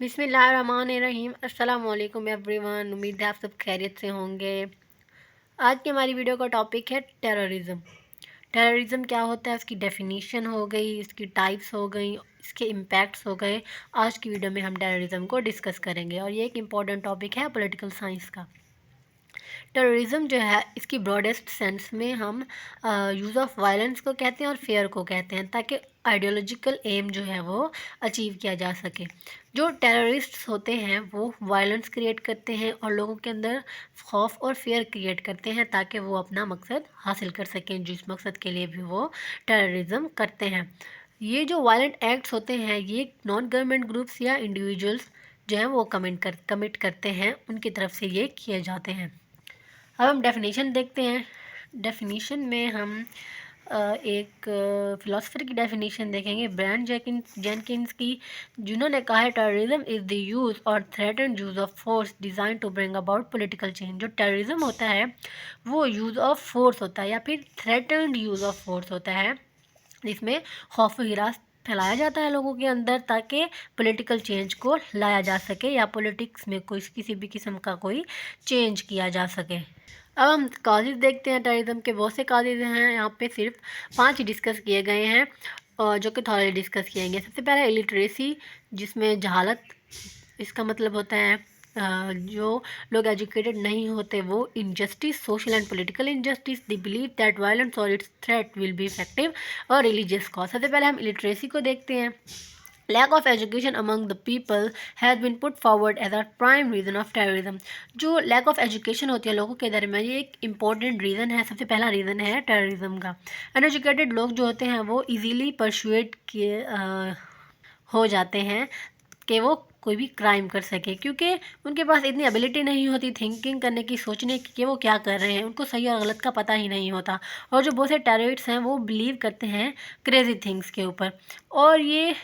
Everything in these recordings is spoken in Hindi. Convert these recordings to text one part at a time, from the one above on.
बिस्मिल्लाहिर्रहमानिर्रहीम। अस्सलाम वालेकुम एवरीवन। उम्मीद है आप सब खैरियत से होंगे। आज की हमारी वीडियो का टॉपिक है टेररिज्म। टेररिज्म क्या होता है, उसकी डेफिनीशन हो गई, इसकी टाइप्स हो गई, इसके इम्पैक्ट्स हो गए। आज की वीडियो में हम टेररिज्म को डिस्कस करेंगे और ये एक इम्पॉर्टेंट टॉपिक है पॉलिटिकल साइंस का। टेररिज्म जो है, इसकी ब्रॉडेस्ट सेंस में हम यूज़ ऑफ वायलेंस को कहते हैं और फेयर को कहते हैं, ताकि आइडियोलॉजिकल एम जो है वो अचीव किया जा सके। जो टेररिस्ट्स होते हैं वो वायलेंस क्रिएट करते हैं और लोगों के अंदर खौफ और फेयर क्रिएट करते हैं ताकि वो अपना मकसद हासिल कर सकें, जिस मकसद के लिए भी वो टेररिज्म करते हैं। ये जो वायलेंट एक्ट्स होते हैं, ये नॉन गवर्नमेंट ग्रुप्स या इंडिविजुअल्स जो हैं वो कमिट करते हैं, उनकी तरफ से ये किए जाते हैं। अब हम डेफिनेशन देखते हैं। डेफिनेशन में हम एक फ़िलासफ़र की डेफिनेशन देखेंगे, ब्रायन जेनकिंस की, जिन्होंने कहा है टेररिज्म इज़ द यूज़ और threatened use of force designed to bring about political change. जो टेररिज्म होता है वो यूज़ ऑफ फोर्स होता है या फिर थ्रेटन्ड यूज़ ऑफ फोर्स होता है, जिसमें खौफ व हिरास फैलाया जाता है लोगों के अंदर ताकि पॉलिटिकल चेंज को लाया जा सके या पॉलिटिक्स में कोई किसी भी किस्म का कोई चेंज किया जा सके। अब हम काजेज़ देखते हैं। टेररिज्म के बहुत से काजेज़ हैं, यहाँ पे सिर्फ 5 ही डिस्कस किए गए हैं और जो कि थोड़े डिस्कस किएंगे। सबसे पहले इलिटरेसी, जिसमें जहालत, इसका मतलब होता है जो लोग एजुकेटेड नहीं होते वो। Injustice, social and political injustice, they believe that violence और its threat will be effective, और रिलीजियस कॉज। सबसे पहले हम इलिटरेसी को देखते हैं। Lack of education among the people has been put forward as a prime reason of terrorism। जो lack of education होती है लोगों के दरमियान, ये एक important रीज़न है, सबसे पहला रीज़न है टेररिज्म का। अनएजुकेटेड लोग जो होते हैं वो इजीली परसुएड किए हो जाते हैं कि वो कोई भी क्राइम कर सके, क्योंकि उनके पास इतनी एबिलिटी नहीं होती थिंकिंग करने की, सोचने की कि वो क्या कर रहे हैं। उनको सही और गलत का पता ही नहीं होता। और जो बहुत से टेररिस्ट्स हैं वो बिलीव करते हैं क्रेजी थिंग्स के ऊपर, और ये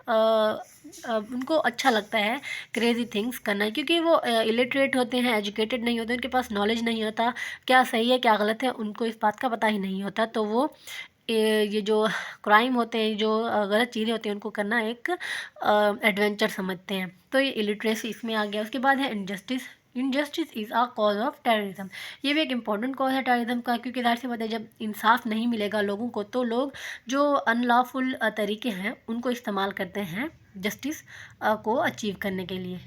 उनको अच्छा लगता है क्रेजी थिंग्स करना, क्योंकि वो इलिटरेट होते हैं, एजुकेटेड नहीं होते, उनके पास नॉलेज नहीं होता क्या सही है क्या गलत है, उनको इस बात का पता ही नहीं होता। तो वो ये जो क्राइम होते हैं, जो गलत चीज़ें होती हैं, उनको करना एक एडवेंचर समझते हैं। तो ये इलिटरेसी इसमें आ गया। उसके बाद है injustice. Injustice is a cause of terrorism. ये भी एक इम्पॉर्टेंट कॉज है टेररिज्म का, क्योंकि ज़ाहिर सी बात है, जब इंसाफ नहीं मिलेगा लोगों को तो लोग जो अनलॉफुल तरीके हैं उनको इस्तेमाल करते हैं जस्टिस को अचीव करने के लिए।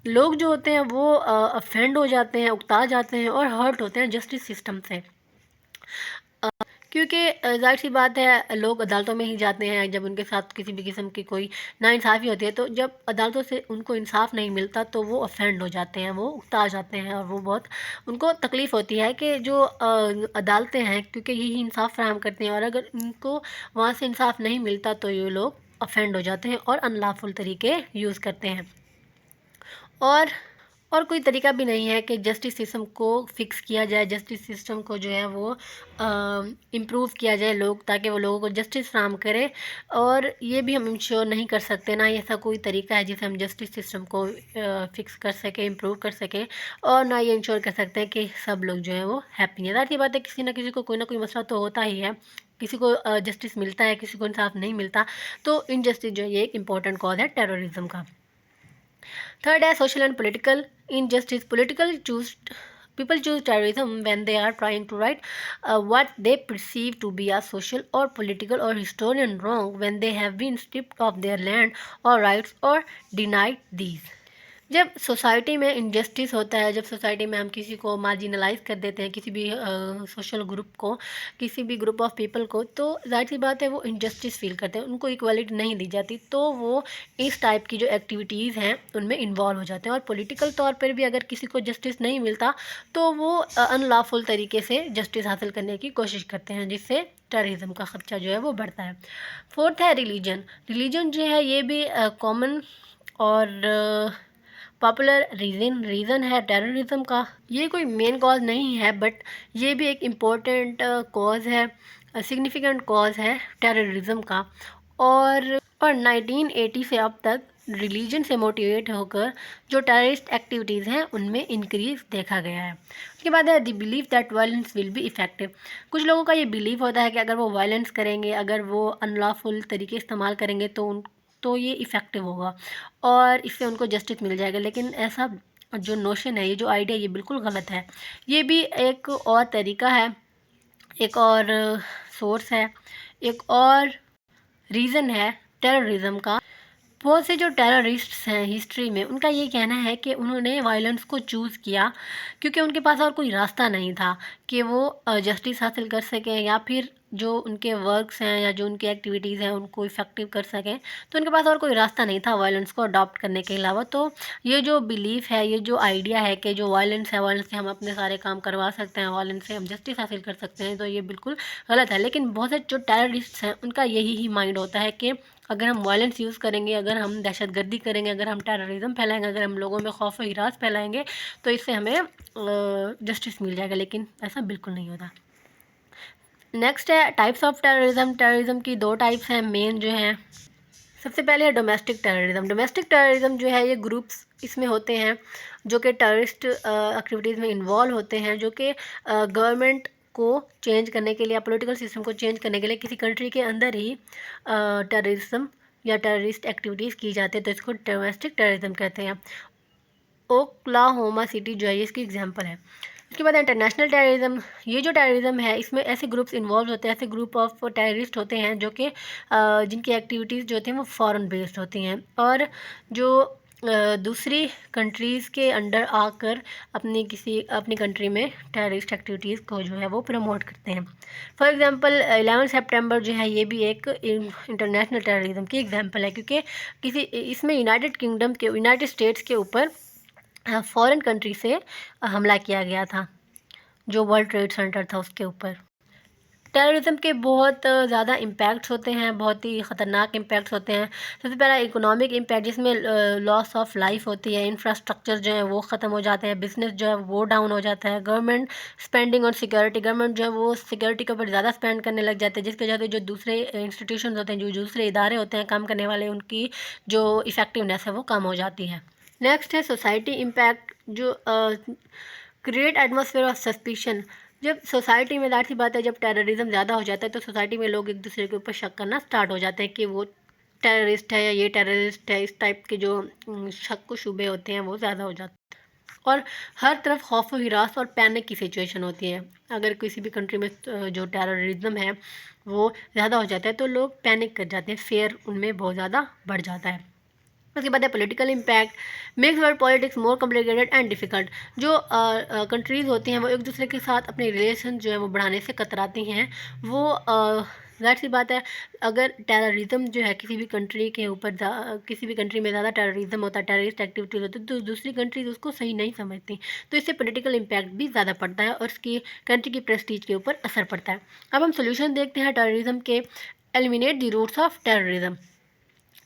लोग जो होते हैं वो अफेंड हो जाते हैं, उकता जाते हैं और हर्ट होते हैं जस्टिस सिस्टम से, क्योंकि ज़ाहिर सी बात है लोग अदालतों में ही जाते हैं जब उनके साथ किसी भी किस्म की कोई नाइंसाफ़ी होती है। तो जब अदालतों से उनको इंसाफ नहीं मिलता तो वो ऑफेंड हो जाते हैं, वो उकता जाते हैं और वो बहुत उनको तकलीफ़ होती है कि जो अदालतें हैं, क्योंकि यही इंसाफ फराहम करते हैं, और अगर उनको वहाँ से इंसाफ नहीं मिलता तो ये लोग ऑफेंड हो जाते हैं और अनलॉफुल तरीके यूज़ करते हैं। और कोई तरीका भी नहीं है कि जस्टिस सिस्टम को फिक्स किया जाए, जस्टिस सिस्टम को जो है वो इम्प्रूव किया जाए लोग, ताकि वो लोगों को जस्टिस फराहम करे। और ये भी हम इंश्योर नहीं कर सकते, ना ऐसा कोई तरीका है जिससे हम जस्टिस सिस्टम को फिक्स कर सकें, इम्प्रूव कर सकें, और ना ये इंश्योर कर सकते हैं कि सब लोग जो हैं वो हैप्पी हैं। ज़ाहिर सी बात है किसी ना किसी को कोई ना कोई मसला तो होता ही है, किसी को जस्टिस मिलता है, किसी को इंसाफ नहीं मिलता। तो इनजस्टिस जो है ये एक इम्पॉर्टेंट कॉज है टेररिज्म का। थर्ड है social and political injustice। People choose terrorism when they are trying to right what they perceive to be a social or political or historian wrong, when they have been stripped of their land or rights or denied these। जब सोसाइटी में इनजस्टिस होता है, जब सोसाइटी में हम किसी को मार्जिनलाइज कर देते हैं, किसी भी सोशल ग्रुप को, किसी भी ग्रुप ऑफ पीपल को, तो जाहिर सी बात है वो इनजस्टिस फील करते हैं, उनको इक्वालिटी नहीं दी जाती, तो वो इस टाइप की जो एक्टिविटीज़ हैं उनमें इन्वॉल्व हो जाते हैं। और पॉलिटिकल तौर पर भी अगर किसी को जस्टिस नहीं मिलता तो वो अनलॉफुल तरीके से जस्टिस हासिल करने की कोशिश करते हैं, जिससे टेररिज्म का खर्चा जो है वो बढ़ता है। फोर्थ है रिलीजन। रिलीजन जो है ये भी कॉमन और पॉपुलर रीज़न है टेररिज्म का। ये कोई मेन कॉज नहीं है, बट ये भी एक इम्पोर्टेंट कॉज है, सिग्निफिकेंट कॉज है टेररिज्म का। और 1980 से अब तक रिलीजन से मोटिवेट होकर जो टेररिस्ट एक्टिविटीज़ हैं उनमें इंक्रीज देखा गया है। उसके बाद है the believe that violence will be effective. कुछ लोगों का ये बिलीव होता है कि अगर वो वायलेंस करेंगे, अगर वो अनलॉफुल तरीके इस्तेमाल करेंगे तो तो ये इफ़ेक्टिव होगा और इससे उनको जस्टिस मिल जाएगा। लेकिन ऐसा जो नोशन है, ये जो आइडिया, ये बिल्कुल गलत है। ये भी एक और तरीका है, एक और सोर्स है, एक और रीज़न है टेररिज्म का। बहुत से जो टेररिस्ट्स हैं हिस्ट्री में, उनका ये कहना है कि उन्होंने वायलेंस को चूज़ किया क्योंकि उनके पास और कोई रास्ता नहीं था कि वो जस्टिस हासिल कर सकें या फिर जो उनके वर्क्स हैं या जो उनकी एक्टिविटीज़ हैं उनको इफ़ेक्टिव कर सकें। तो उनके पास और कोई रास्ता नहीं था वायलेंस को अडॉप्ट करने के अलावा। तो ये जो बिलीफ है, ये जो आइडिया है कि जो वायलेंस है, वायलेंस से हम अपने सारे काम करवा सकते हैं, वायलेंस से हम जस्टिस हासिल कर सकते हैं, तो ये बिल्कुल गलत है। लेकिन बहुत से जो टेररिस्ट्स हैं उनका यही ही माइंड होता है कि अगर हम वायलेंस यूज़ करेंगे, अगर हम दहशतगर्दी करेंगे, अगर हम टेररिज्म फैलाएंगे, अगर हम लोगों में खौफ व हिरास फैलाएंगे, तो इससे हमें जस्टिस मिल जाएगा। लेकिन ऐसा बिल्कुल नहीं होता। नेक्स्ट है टाइप्स ऑफ टेररिज्म। टेररिज्म की 2 टाइप्स हैं मेन जो हैं। सबसे पहले है डोमेस्टिक टेररिज्म। डोमेस्टिक टेररिज्म जो है, ये ग्रुप्स इसमें होते हैं जो कि टेररिस्ट एक्टिविटीज़ में इन्वॉल्व होते हैं, जो कि गवर्नमेंट को चेंज करने के लिए, पॉलिटिकल सिस्टम को चेंज करने के लिए किसी कंट्री के अंदर ही टेररिज्म या टेररिस्ट एक्टिविटीज़ की जाती है, तो इसको डोमेस्टिक टेररिज्म कहते हैं। ओक्लाहोमा सिटी जो है ये इसकी एग्जांपल है। उसके बाद इंटरनेशनल टेररिज्म। ये जो टेररिज्म है, इसमें ऐसे ग्रुप्स इन्वॉल्व होते हैं, ऐसे ग्रुप ऑफ टेररिस्ट होते हैं जो कि जिनकी एक्टिविटीज़ जो होती हैं वो फॉरेन बेस्ड होती हैं और जो दूसरी कंट्रीज़ के अंडर आकर अपनी कंट्री में टेररिस्ट एक्टिविटीज़ को जो है वो प्रमोट करते हैं। फॉर एग्ज़ाम्पल 11 सितंबर जो है ये भी एक इंटरनेशनल टेररिज्म की एग्जांपल है, क्योंकि इसमें यूनाइटेड स्टेट्स के ऊपर फॉरेन कंट्री से हमला किया गया था, जो वर्ल्ड ट्रेड सेंटर था उसके ऊपर। टेररिज्म के बहुत ज़्यादा इम्पैक्ट्स होते हैं, बहुत ही ख़तरनाक इम्पैक्ट्स होते हैं। सबसे पहला इकोनॉमिक इम्पैक्ट, जिसमें लॉस ऑफ लाइफ होती है, इंफ्रास्ट्रक्चर जो है वो ख़त्म हो जाते हैं, बिज़नेस जो है वो डाउन हो जाता है, गवर्नमेंट स्पेंडिंग और सिक्योरिटी, गवर्नमेंट जो है वो सिक्योरिटी के ऊपर ज़्यादा स्पेंड करने लग जाते हैं, जिसकी वजह से जो दूसरे इंस्टीट्यूशन होते हैं, जो दूसरे इदारे होते हैं काम करने वाले, उनकी जो इफ़ेक्टिवनेस है वो कम हो जाती है। नेक्स्ट है सोसाइटी इम्पैक्ट, जो क्रिएट एटमॉस्फेयर ऑफ सस्पिशन। जब सोसाइटी में, ज़ाहिर सी बात है, जब टेररिज्म ज़्यादा हो जाता है तो सोसाइटी में लोग एक दूसरे के ऊपर शक करना स्टार्ट हो जाते हैं कि वो टेररिस्ट है या ये टेररिस्ट है। इस टाइप के जो शक व शुबे होते हैं वो ज़्यादा हो जाते हैं और हर तरफ खौफ व हिरास और पैनिक की सिचुएशन होती है। अगर किसी भी कंट्री में जो टेररिज्म है वो ज़्यादा हो जाता है तो लोग पैनिक कर जाते हैं, फेयर उनमें बहुत ज़्यादा बढ़ जाता है। उसके बाद है political impact, makes world politics more complicated and difficult. जो कंट्रीज़ होती हैं वो एक दूसरे के साथ अपने रिलेशन जो है वो बढ़ाने से कतराती हैं। वो ज़ाहिर सी बात है, अगर टेररिज्म जो है किसी भी कंट्री के ऊपर, किसी भी कंट्री में ज़्यादा टेररिज्म होता है, टेररिस्ट एक्टिविटीज़ होती है, तो दूसरी कंट्रीज उसको सही नहीं समझती, तो इससे पॉलिटिकल इम्पैक्ट भी ज़्यादा पड़ता है और उसकी कंट्री की प्रेस्टीज के ऊपर असर पड़ता है। अब हम सोल्यूशन देखते हैं टेररिज्म के। Eliminate the roots of terrorism.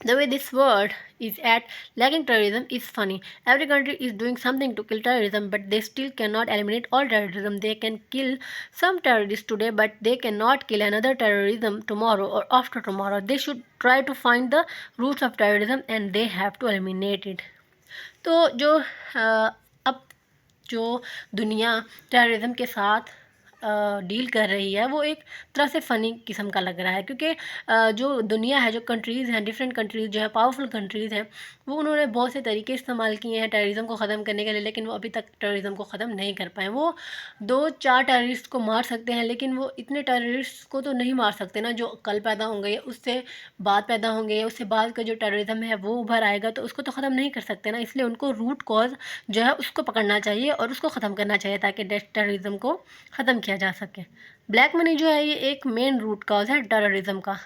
The way this word is at lacking terrorism is funny. Every country is doing something to kill terrorism, but they still cannot eliminate all terrorism. They can kill some terrorists today, but they cannot kill another terrorism tomorrow or after tomorrow. They should try to find the roots of terrorism and they have to eliminate it. तो जो अब जो दुनिया टेररिज्म के साथ डील कर रही है वो एक तरह से फ़नी किस्म का लग रहा है, क्योंकि जो दुनिया है, जो कंट्रीज़ हैं, डिफरेंट कंट्रीज़ जो है, पावरफुल कंट्रीज़ हैं, वो उन्होंने बहुत से तरीके इस्तेमाल किए हैं टेररिज्म को ख़त्म करने के लिए, लेकिन वो अभी तक टेररिज्म को ख़त्म नहीं कर पाए। वो 2-4 टेररिस्ट को मार सकते हैं, लेकिन वो इतने टेररिस्ट को तो नहीं मार सकते ना, जो कल पैदा होंगे या उससे बाद पैदा होंगे या उससे बाद का जो टेररिज्म है वो उभर आएगा, तो उसको तो ख़त्म नहीं कर सकते ना। इसलिए उनको रूट कॉज जो है उसको पकड़ना चाहिए और उसको ख़त्म करना चाहिए ताकि टेररिज्म को ख़त्म किया जा सके। ब्लैक मनी जो है ये एक मेन रूट कॉज है टेररिज्म का,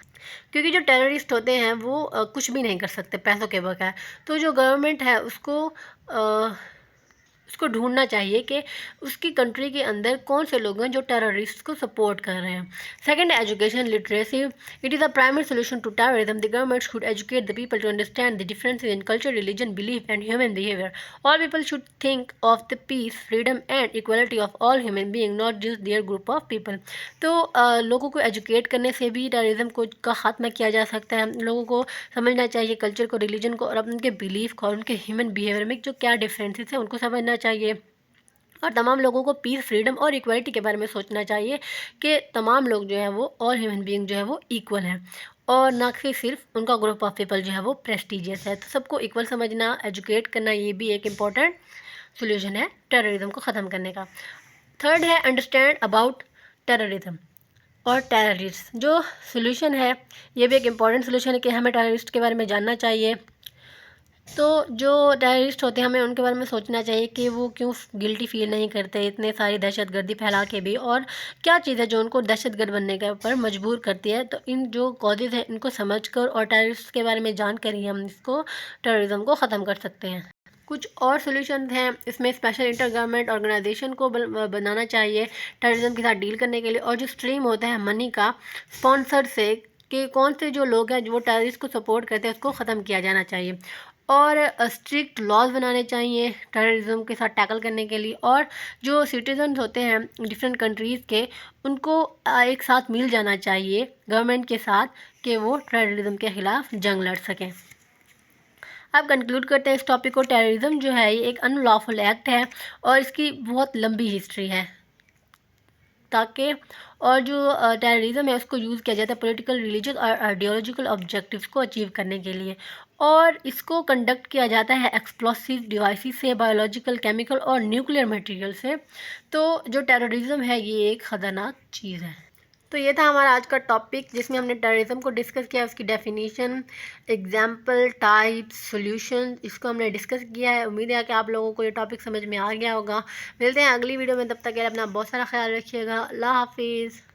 क्योंकि जो टेररिस्ट होते हैं वो कुछ भी नहीं कर सकते पैसों के बगैर। तो जो गवर्नमेंट है उसको ढूंढना चाहिए कि उसकी कंट्री के अंदर कौन से लोग हैं जो टेररिस्ट को सपोर्ट कर रहे हैं। Second, education literacy. It is a primary solution to terrorism. The government should educate the people to understand the differences in culture, religion, belief and human behaviour. All people should think of the peace, freedom and equality of all human being, not just their group of people. तो लोगों को एजुकेट करने से भी टेररिज्म का खात्मा किया जा सकता है। लोगों को समझना चाहिए कल्चर को, रिलीजन को और उनके बिलीफ को और उनके ह्यूमन बिहेवियर में जो क्या डिफरेंसेस है उनको समझना चाहिए। और तमाम लोगों को पीस, फ्रीडम और इक्वलिटी के बारे में सोचना चाहिए कि तमाम लोग जो है वो, ऑल ह्यूमन बीइंग जो है वो इक्वल हैं। और ना कि सिर्फ उनका ग्रुप ऑफ पीपल जो है वो प्रेस्टिजियस है। तो सबको इक्वल समझना, एजुकेट करना, ये भी एक इम्पॉर्टेंट सोल्यूशन है टेररिज्म को ख़त्म करने का। थर्ड है अंडरस्टैंड अबाउट टेररिज्म और टेररिस्ट। जो सोल्यूशन है ये भी एक इम्पॉर्टेंट सोल्यूशन है कि हमें टेररिस्ट के बारे में जानना चाहिए। तो जो टेररिस्ट होते हैं हमें उनके बारे में सोचना चाहिए कि वो क्यों गिल्टी फील नहीं करते इतने सारी दहशतगर्दी फैला के भी, और क्या चीज़ है जो उनको दहशतगर्द बनने के ऊपर मजबूर करती है। तो इन जो कॉजेज़ हैं इनको समझकर और टेररिस्ट के बारे में जानकर ही हम इसको टेररिज्म को ख़त्म कर सकते हैं। कुछ और सोल्यूशन हैं इसमें, स्पेशल इंटर गवर्नमेंट ऑर्गेनाइजेशन को बनाना चाहिए टेररिज्म के साथ डील करने के लिए, और जो स्ट्रीम होता है मनी का स्पॉन्सर से कि कौन से जो लोग हैं जो वो टेररिस्ट को सपोर्ट करते हैं उसको ख़त्म किया जाना चाहिए, और स्ट्रिक्ट लॉज बनाने चाहिए टेररिज्म के साथ टैकल करने के लिए। और जो सिटीजन्स होते हैं डिफरेंट कंट्रीज़ के उनको एक साथ मिल जाना चाहिए गवर्नमेंट के साथ कि वो टेररिज्म के ख़िलाफ़ जंग लड़ सकें। अब कंक्लूड करते हैं इस टॉपिक को। टेररिज्म जो है ये एक अनलॉफुल एक्ट है और इसकी बहुत लंबी हिस्ट्री है, ताकि और जो टेररिज्म है उसको यूज़ किया जाता है पॉलिटिकल, रिलीजियस और आइडियोलॉजिकल ऑब्जेक्टिव्स को अचीव करने के लिए, और इसको कंडक्ट किया जाता है एक्सप्लोसिव डिवाइसेस से, बायोलॉजिकल, केमिकल और न्यूक्लियर मटेरियल से। तो जो टेररिज्म है ये एक ख़तरनाक चीज़ है। तो ये था हमारा आज का टॉपिक जिसमें हमने टेररिज्म को डिस्कस किया, उसकी डेफिनेशन, एग्जाम्पल, टाइप्स, सॉल्यूशन, इसको हमने डिस्कस किया है। उम्मीद है कि आप लोगों को ये टॉपिक समझ में आ गया होगा। मिलते हैं अगली वीडियो में, तब तक के लिए अपना बहुत सारा ख्याल रखिएगा। अल्लाह हाफिज़।